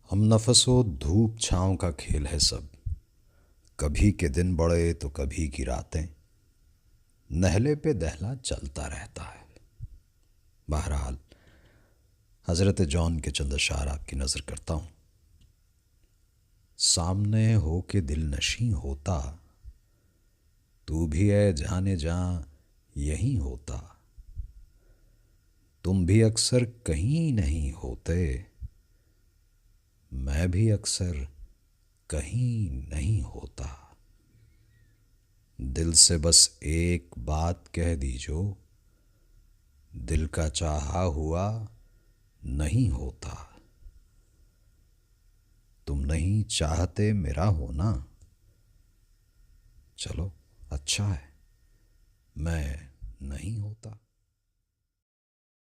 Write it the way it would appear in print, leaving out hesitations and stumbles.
हम नफसो धूप छाँव का खेल है सब। कभी के दिन बड़े तो कभी की रातें। नहले पे दहला चलता रहता है। बहरहाल हज़रत जॉन के चंद अशार आपकी नज़र करता हूँ। सामने हो के दिल नशी होता, तू भी है जाने जा यहीं होता। तुम भी अक्सर कहीं नहीं होते, मैं भी अक्सर कहीं नहीं होता। दिल से बस एक बात कह दीजो, दिल का चाहा हुआ नहीं होता। तुम नहीं चाहते मेरा होना, चलो अच्छा है मैं नहीं होता।